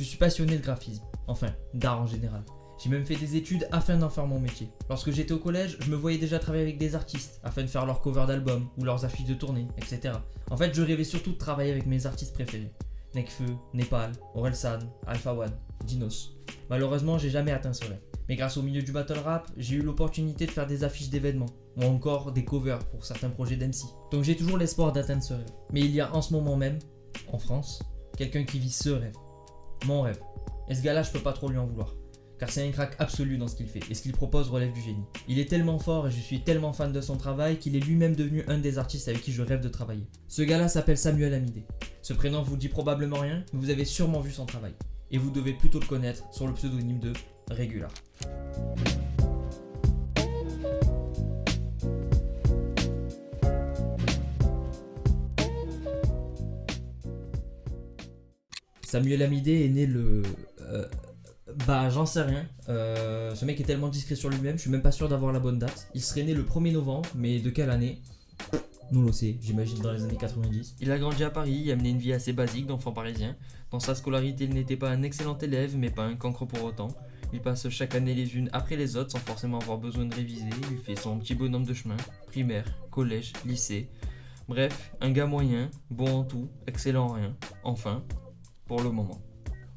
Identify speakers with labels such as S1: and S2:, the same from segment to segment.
S1: Je suis passionné de graphisme, enfin d'art en général. J'ai même fait des études afin d'en faire mon métier. Lorsque j'étais au collège, je me voyais déjà travailler avec des artistes afin de faire leurs covers d'albums ou leurs affiches de tournée, etc. En fait, je rêvais surtout de travailler avec mes artistes préférés. Nekfeu, Népal, Orelsan, Alpha One, Dinos. Malheureusement, j'ai jamais atteint ce rêve. Mais grâce au milieu du battle rap, j'ai eu l'opportunité de faire des affiches d'événements, ou encore des covers pour certains projets d'MC. Donc j'ai toujours l'espoir d'atteindre ce rêve. Mais il y a en ce moment même, en France, quelqu'un qui vit ce rêve. Mon rêve. Et ce gars-là, je peux pas trop lui en vouloir. Car c'est un crack absolu dans ce qu'il fait, et ce qu'il propose relève du génie. Il est tellement fort et je suis tellement fan de son travail qu'il est lui-même devenu un des artistes avec qui je rêve de travailler. Ce gars-là s'appelle Samuel Amidé. Ce prénom vous dit probablement rien, mais vous avez sûrement vu son travail. Et vous devez plutôt le connaître sur le pseudonyme de Regular. Samuel Amidé est né le... j'en sais rien. Ce mec est tellement discret sur lui-même, je suis même pas sûr d'avoir la bonne date. Il serait né le 1er novembre, mais de quelle année ? Nous le sait, j'imagine dans les années 90. Il a grandi à Paris et a mené une vie assez basique d'enfant parisien. Dans sa scolarité, il n'était pas un excellent élève, mais pas un cancre pour autant. Il passe chaque année les unes après les autres sans forcément avoir besoin de réviser. Il fait son petit bonhomme de chemin, primaire, collège, lycée. Bref, un gars moyen, bon en tout, excellent en rien. Enfin, pour le moment.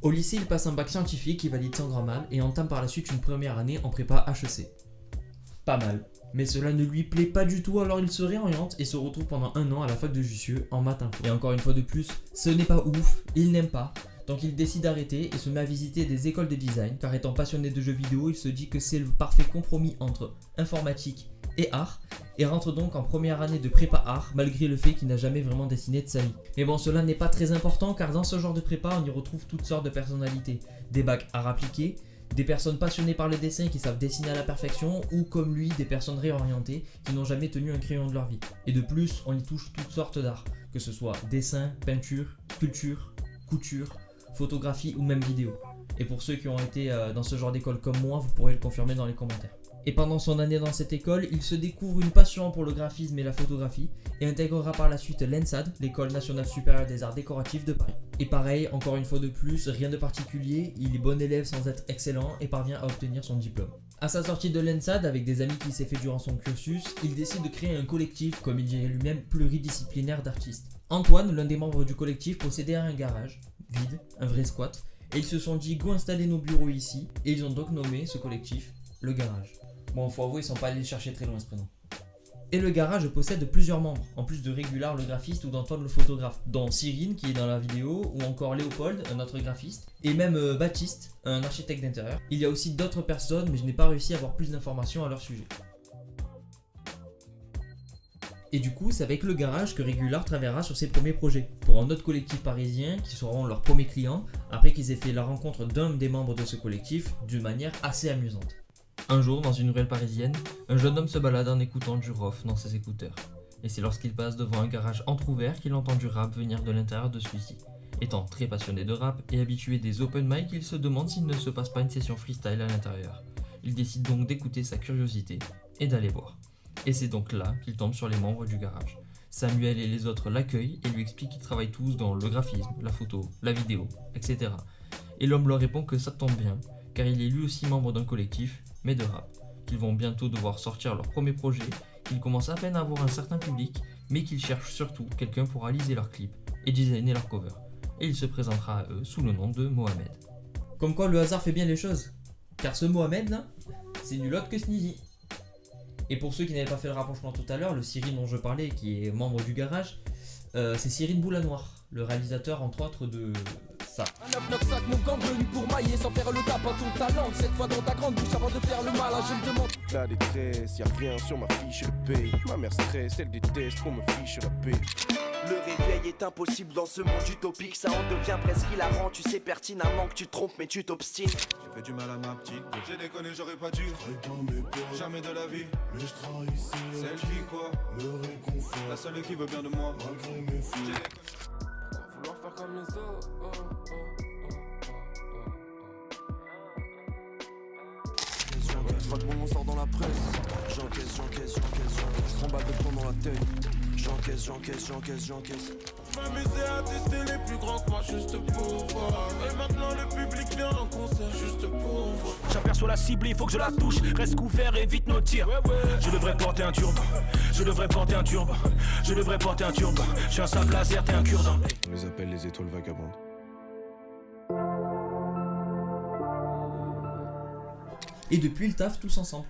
S1: Au lycée, il passe un bac scientifique qui valide sans grand mal et entame par la suite une première année en prépa HEC. Pas mal. Mais cela ne lui plaît pas du tout, alors il se réoriente et se retrouve pendant un an à la fac de Jussieu en maths info. Et encore une fois de plus, ce n'est pas ouf, il n'aime pas. Donc il décide d'arrêter et se met à visiter des écoles de design, car étant passionné de jeux vidéo, il se dit que c'est le parfait compromis entre informatique et art, et rentre donc en première année de prépa art, malgré le fait qu'il n'a jamais vraiment dessiné de sa vie. Mais bon, cela n'est pas très important, car dans ce genre de prépa, on y retrouve toutes sortes de personnalités. Des bacs art appliqué, des personnes passionnées par le dessin qui savent dessiner à la perfection, ou comme lui, des personnes réorientées qui n'ont jamais tenu un crayon de leur vie. Et de plus, on y touche toutes sortes d'art, que ce soit dessin, peinture, sculpture, couture, photographie ou même vidéo. Et pour ceux qui ont été dans ce genre d'école comme moi, vous pourrez le confirmer dans les commentaires. Et pendant son année dans cette école, il se découvre une passion pour le graphisme et la photographie et intégrera par la suite l'ENSAD, l'École nationale supérieure des arts décoratifs de Paris. Et pareil, encore une fois de plus, rien de particulier, il est bon élève sans être excellent et parvient à obtenir son diplôme. À sa sortie de l'ENSAD, avec des amis qu'il s'est fait durant son cursus, il décide de créer un collectif, comme il dirait lui-même, pluridisciplinaire d'artistes. Antoine, l'un des membres du collectif, possédait un garage, vide, un vrai squat, et ils se sont dit go installer nos bureaux ici, et ils ont donc nommé ce collectif le garage. Bon, faut avouer, ils sont pas allés chercher très loin ce prénom. Et le garage possède plusieurs membres, en plus de Regular le graphiste ou d'Antoine le photographe, dont Cyrine qui est dans la vidéo, ou encore Léopold, un autre graphiste, et même Baptiste, un architecte d'intérieur. Il y a aussi d'autres personnes, mais je n'ai pas réussi à avoir plus d'informations à leur sujet. Et du coup, c'est avec le garage que Regular travaillera sur ses premiers projets, pour un autre collectif parisien qui seront leurs premiers clients, après qu'ils aient fait la rencontre d'un des membres de ce collectif d'une manière assez amusante. Un jour, dans une ruelle parisienne, un jeune homme se balade en écoutant du rock dans ses écouteurs. Et c'est lorsqu'il passe devant un garage entrouvert qu'il entend du rap venir de l'intérieur de celui-ci. Étant très passionné de rap et habitué des open mic, il se demande s'il ne se passe pas une session freestyle à l'intérieur. Il décide donc d'écouter sa curiosité et d'aller voir. Et c'est donc là qu'il tombe sur les membres du garage. Samuel et les autres l'accueillent et lui expliquent qu'ils travaillent tous dans le graphisme, la photo, la vidéo, etc. Et l'homme leur répond que ça tombe bien, car il est lui aussi membre d'un collectif, mais de rap, qu'ils vont bientôt devoir sortir leur premier projet, qu'ils commencent à peine à avoir un certain public, mais qu'ils cherchent surtout quelqu'un pour réaliser leurs clips et designer leurs covers. Et il se présentera à eux sous le nom de Mohamed. Comme quoi le hasard fait bien les choses, car ce Mohamed là, c'est nul autre que Sneezy. Et pour ceux qui n'avaient pas fait le rapprochement tout à l'heure, le Cyrine dont je parlais, qui est membre du garage, c'est Cyrine Boulanoir, le réalisateur entre autres de ça.
S2: Un 995 mon gang venu pour mailler sans faire le tapin ton talent. Cette fois dans ta grande bouche avant de faire le mal, je me demande.
S3: La détresse, y'a rien sur ma fiche de paye. Ma mère stresse, elle déteste qu'on me fiche la paix.
S4: Le réveil est impossible dans ce monde utopique. Ça en devient presque hilarant. Tu sais pertinemment que tu te trompes mais tu t'obstines.
S5: J'ai fait du mal à ma petite. J'ai déconné, j'aurais pas dû. Jamais de la vie.
S3: Mais je trahissais.
S5: Celle qui quoi
S3: me réconfort.
S5: La seule qui veut bien de moi.
S3: Malgré mes fous.
S2: Pourquoi vouloir faire comme les autres?
S3: Vaguement on sort dans la presse. J'encaisse, 30 balles de plomb dans la tête. J'encaisse.
S5: Je m'amusais à tester les plus grands que moi juste pour voir. Et maintenant le public vient en concert juste pour voir.
S6: J'aperçois la cible, il faut que je la touche. Reste couvert, évite nos tirs. Je devrais porter un turban. Je devrais porter un turban. Je suis un sabre laser, t'es un cure-dent.
S3: On les appelle les étoiles vagabondes.
S1: Et depuis, le taf tous ensemble.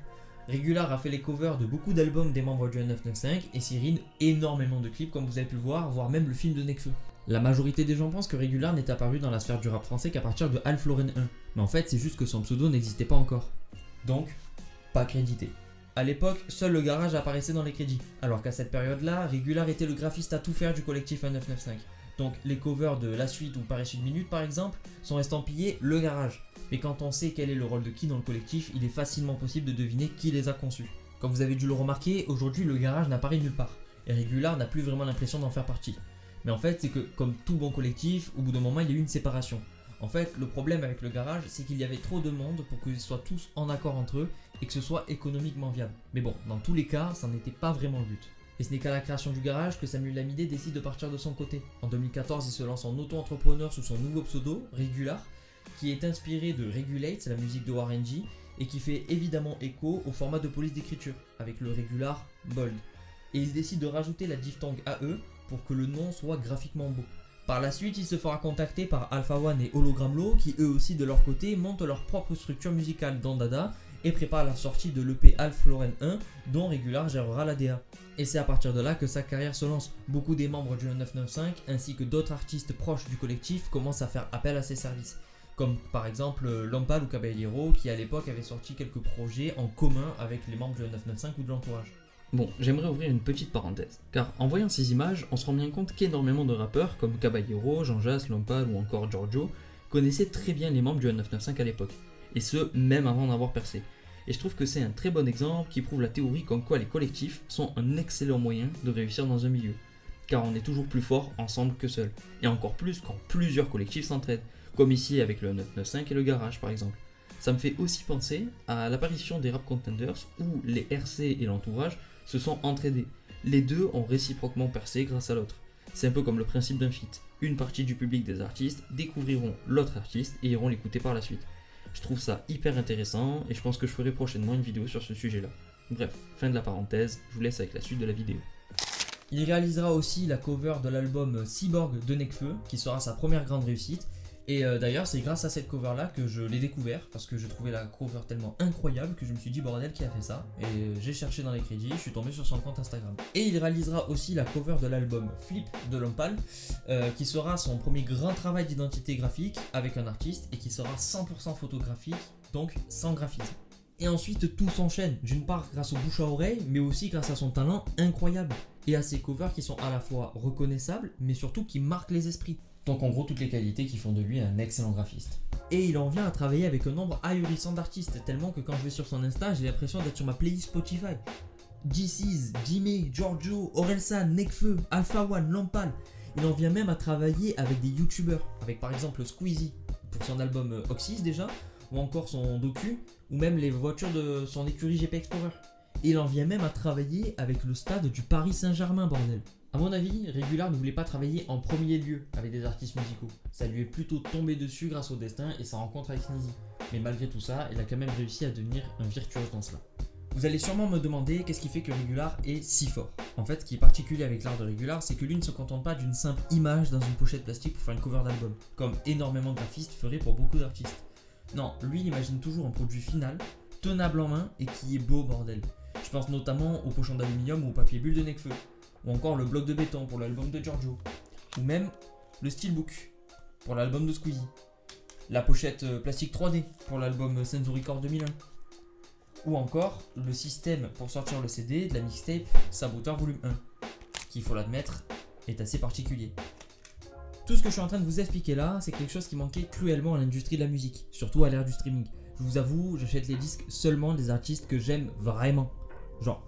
S1: Regular a fait les covers de beaucoup d'albums des membres du 1995 et Cyrine énormément de clips comme vous avez pu le voir, voire même le film de Nekfeu. La majorité des gens pensent que Regular n'est apparu dans la sphère du rap français qu'à partir de Alpha Lauren 1, mais en fait c'est juste que son pseudo n'existait pas encore. Donc, pas crédité. A l'époque, seul le garage apparaissait dans les crédits, alors qu'à cette période-là, Regular était le graphiste à tout faire du collectif 1995. Donc les covers de La Suite ou Paris Sud Minute par exemple sont estampillés Le Garage. Mais quand on sait quel est le rôle de qui dans le collectif, il est facilement possible de deviner qui les a conçus. Comme vous avez dû le remarquer, aujourd'hui Le Garage n'apparaît nulle part. Et Regular n'a plus vraiment l'impression d'en faire partie. Mais en fait c'est que comme tout bon collectif, au bout d'un moment il y a eu une séparation. En fait le problème avec Le Garage c'est qu'il y avait trop de monde pour qu'ils soient tous en accord entre eux et que ce soit économiquement viable. Mais bon, dans tous les cas, ça n'était pas vraiment le but. Et ce n'est qu'à la création du garage que Samuel Lamidé décide de partir de son côté. En 2014, il se lance en auto-entrepreneur sous son nouveau pseudo, Regular, qui est inspiré de Regulate, la musique de Warren G, et qui fait évidemment écho au format de police d'écriture, avec le Regular Bold. Et il décide de rajouter la diphtongue AE pour que le nom soit graphiquement beau. Par la suite, il se fera contacter par Alpha One et Hologram Law, qui eux aussi de leur côté montent leur propre structure musicale dans Dada, et prépare la sortie de l'EP Alpha Lauren 1 dont Regular gérera la DA. Et c'est à partir de là que sa carrière se lance. Beaucoup des membres du 1995 ainsi que d'autres artistes proches du collectif commencent à faire appel à ses services. Comme par exemple Lampal ou Caballero qui à l'époque avaient sorti quelques projets en commun avec les membres du 1995 ou de l'entourage.
S7: Bon, j'aimerais ouvrir une petite parenthèse, car en voyant ces images, on se rend bien compte qu'énormément de rappeurs comme Caballero, Jean Jass, Lampal ou encore Giorgio connaissaient très bien les membres du 1995 à l'époque, et ce même avant d'avoir percé. Et je trouve que c'est un très bon exemple qui prouve la théorie comme quoi les collectifs sont un excellent moyen de réussir dans un milieu. Car on est toujours plus fort ensemble que seul. Et encore plus quand plusieurs collectifs s'entraident, comme ici avec le 995 et le Garage par exemple. Ça me fait aussi penser à l'apparition des Rap Contenders où les RC et l'entourage se sont entraidés. Les deux ont réciproquement percé grâce à l'autre. C'est un peu comme le principe d'un feat. Une partie du public des artistes découvriront l'autre artiste et iront l'écouter par la suite. Je trouve ça hyper intéressant et je pense que je ferai prochainement une vidéo sur ce sujet-là. Bref, fin de la parenthèse, je vous laisse avec la suite de la vidéo.
S1: Il réalisera aussi la cover de l'album Cyborg de Nekfeu, qui sera sa première grande réussite. Et d'ailleurs, c'est grâce à cette cover-là que je l'ai découvert, parce que je trouvais la cover tellement incroyable que je me suis dit bordel qui a fait ça. Et j'ai cherché dans les crédits, je suis tombé sur son compte Instagram. Et il réalisera aussi la cover de l'album Flip de Lampal, qui sera son premier grand travail d'identité graphique avec un artiste et qui sera 100% photographique, donc sans graphisme. Et ensuite tout s'enchaîne, d'une part grâce au bouche à oreille, mais aussi grâce à son talent incroyable et à ses covers qui sont à la fois reconnaissables, mais surtout qui marquent les esprits. Donc en gros toutes les qualités qui font de lui un excellent graphiste. Et il en vient à travailler avec un nombre ahurissant d'artistes, tellement que quand je vais sur son Insta, j'ai l'impression d'être sur ma playlist Spotify. GC's, Jimmy, Giorgio, Orelsan, Nekfeu, Alpha One, Lampal. Il en vient même à travailler avec des youtubeurs, avec par exemple Squeezie pour son album Oxys déjà, ou encore son docu, ou même les voitures de son écurie GP Explorer. Et il en vient même à travailler avec le stade du Paris Saint-Germain, bordel. A mon avis, Regular ne voulait pas travailler en premier lieu avec des artistes musicaux. Ça lui est plutôt tombé dessus grâce au destin et sa rencontre avec Sneezy. Mais malgré tout ça, il a quand même réussi à devenir un virtuose dans cela. Vous allez sûrement me demander qu'est-ce qui fait que Regular est si fort. En fait, ce qui est particulier avec l'art de Regular, c'est que lui ne se contente pas d'une simple image dans une pochette plastique pour faire une cover d'album, comme énormément de graphistes feraient pour beaucoup d'artistes. Non, lui il imagine toujours un produit final, tenable en main et qui est beau bordel. Je pense notamment au pochon d'aluminium ou au papier bulle de Nekfeu, ou encore le bloc de béton pour l'album de Giorgio, ou même le steelbook pour l'album de Squeezie, la pochette plastique 3D pour l'album Senso Record 2001, ou encore le système pour sortir le CD de la mixtape Saboteur Volume 1, qui il faut l'admettre est assez particulier. Tout ce que je suis en train de vous expliquer là, c'est quelque chose qui manquait cruellement à l'industrie de la musique, surtout à l'ère du streaming. Je vous avoue, j'achète les disques seulement des artistes que j'aime vraiment. Genre,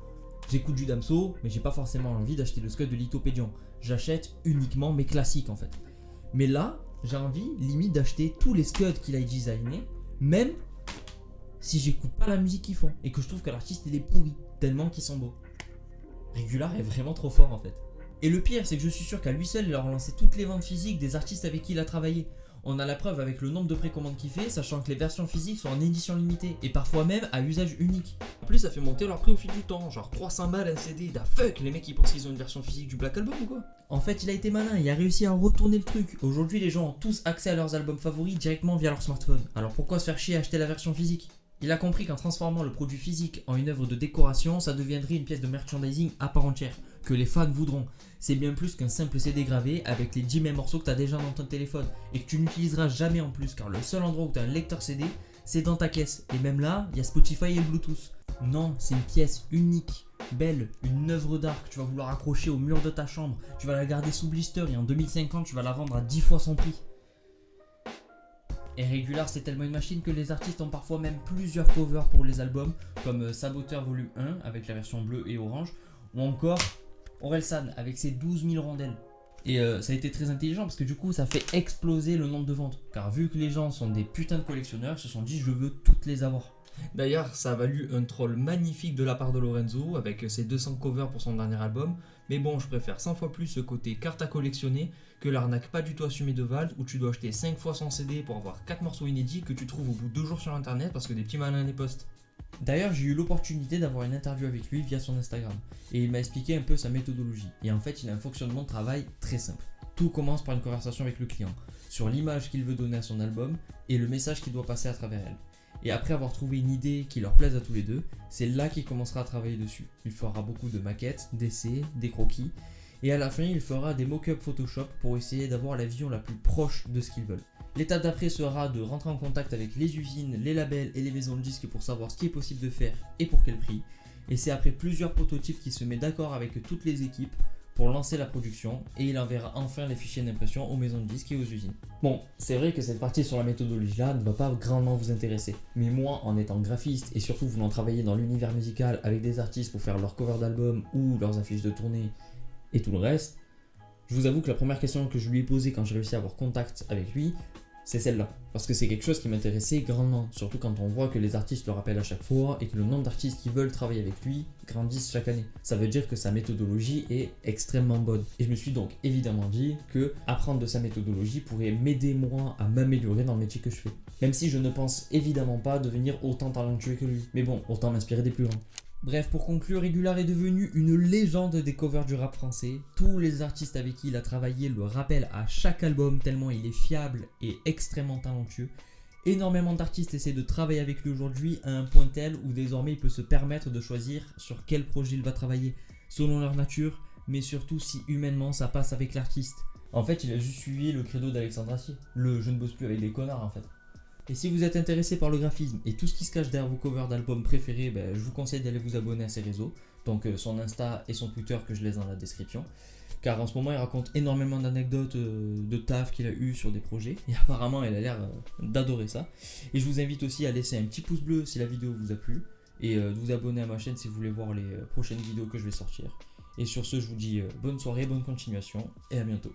S1: j'écoute du Damso, mais j'ai pas forcément envie d'acheter le scud de Lithopédion. J'achète uniquement mes classiques en fait. Mais là, j'ai envie limite d'acheter tous les scuds qu'il a designés, même si j'écoute pas la musique qu'ils font et que je trouve que l'artiste il est pourri, tellement qu'ils sont beaux. Regular est vraiment trop fort en fait. Et le pire, c'est que je suis sûr qu'à lui seul, il a relancé toutes les ventes physiques des artistes avec qui il a travaillé. On a la preuve avec le nombre de précommandes qu'il fait, sachant que les versions physiques sont en édition limitée et parfois même à usage unique.
S7: En plus, ça fait monter leur prix au fil du temps, genre 300 balles un CD. Da fuck, les mecs ils pensent qu'ils ont une version physique du Black Album ou quoi?
S1: En fait, il a été malin, il a réussi à retourner le truc. Aujourd'hui, les gens ont tous accès à leurs albums favoris directement via leur smartphone. Alors pourquoi se faire chier à acheter la version physique? Il a compris qu'en transformant le produit physique en une œuvre de décoration, ça deviendrait une pièce de merchandising à part entière, que les fans voudront. C'est bien plus qu'un simple CD gravé avec les 10 mêmes morceaux que tu as déjà dans ton téléphone et que tu n'utiliseras jamais en plus, car le seul endroit où tu as un lecteur CD, c'est dans ta caisse. Et même là, il y a Spotify et le Bluetooth. Non, c'est une pièce unique, belle, une œuvre d'art que tu vas vouloir accrocher au mur de ta chambre. Tu vas la garder sous blister et en 2050, tu vas la vendre à 10 fois son prix. Et Regular, c'est tellement une machine que les artistes ont parfois même plusieurs covers pour les albums, comme Saboteur Volume 1 avec la version bleue et orange, ou encore Orelsan avec ses 12 000 rondelles. Et ça a été très intelligent parce que du coup ça fait exploser le nombre de ventes. Car vu que les gens sont des putains de collectionneurs, ils se sont dit je veux toutes les avoir.
S7: D'ailleurs, ça a valu un troll magnifique de la part de Lorenzo avec ses 200 covers pour son dernier album. Mais bon, je préfère 100 fois plus ce côté carte à collectionner que l'arnaque pas du tout assumée de Valve où tu dois acheter 5 fois son CD pour avoir 4 morceaux inédits que tu trouves au bout de 2 jours sur internet parce que des petits malins les postent.
S1: D'ailleurs, j'ai eu l'opportunité d'avoir une interview avec lui via son Instagram et il m'a expliqué un peu sa méthodologie. Et en fait, il a un fonctionnement de travail très simple. Tout commence par une conversation avec le client sur l'image qu'il veut donner à son album et le message qu'il doit passer à travers elle. Et après avoir trouvé une idée qui leur plaise à tous les deux, c'est là qu'il commencera à travailler dessus. Il fera beaucoup de maquettes, d'essais, des croquis, et à la fin il fera des mock-ups Photoshop pour essayer d'avoir la vision la plus proche de ce qu'ils veulent. L'étape d'après sera de rentrer en contact avec les usines, les labels et les maisons de disques pour savoir ce qui est possible de faire et pour quel prix. Et c'est après plusieurs prototypes qu'il se met d'accord avec toutes les équipes pour lancer la production et il enverra enfin les fichiers d'impression aux maisons de disques et aux usines. Bon, c'est vrai que cette partie sur la méthodologie là ne va pas grandement vous intéresser, mais moi en étant graphiste et surtout voulant travailler dans l'univers musical avec des artistes pour faire leurs covers d'albums ou leurs affiches de tournée et tout le reste, je vous avoue que la première question que je lui ai posée quand j'ai réussi à avoir contact avec lui, c'est celle-là. Parce que c'est quelque chose qui m'intéressait grandement, surtout quand on voit que les artistes le rappellent à chaque fois et que le nombre d'artistes qui veulent travailler avec lui grandissent chaque année. Ça veut dire que sa méthodologie est extrêmement bonne. Et je me suis donc évidemment dit que apprendre de sa méthodologie pourrait m'aider moi à m'améliorer dans le métier que je fais. Même si je ne pense évidemment pas devenir autant talentueux que lui. Mais bon, autant m'inspirer des plus grands. Bref, pour conclure, Regular est devenu une légende des covers du rap français. Tous les artistes avec qui il a travaillé le rappellent à chaque album tellement il est fiable et extrêmement talentueux. Énormément d'artistes essaient de travailler avec lui aujourd'hui à un point tel où désormais il peut se permettre de choisir sur quel projet il va travailler, selon leur nature, mais surtout si humainement ça passe avec l'artiste. En fait, il a juste suivi le credo d'Alexandre Astier, le je ne bosse plus avec des connards en fait. Et si vous êtes intéressé par le graphisme et tout ce qui se cache derrière vos covers d'albums préférés, je vous conseille d'aller vous abonner à ses réseaux, donc son Insta et son Twitter que je laisse dans la description. Car en ce moment il raconte énormément d'anecdotes de taf qu'il a eu sur des projets et apparemment il a l'air d'adorer ça. Et je vous invite aussi à laisser un petit pouce bleu si la vidéo vous a plu et de vous abonner à ma chaîne si vous voulez voir les prochaines vidéos que je vais sortir. Et sur ce je vous dis bonne soirée, bonne continuation et à bientôt.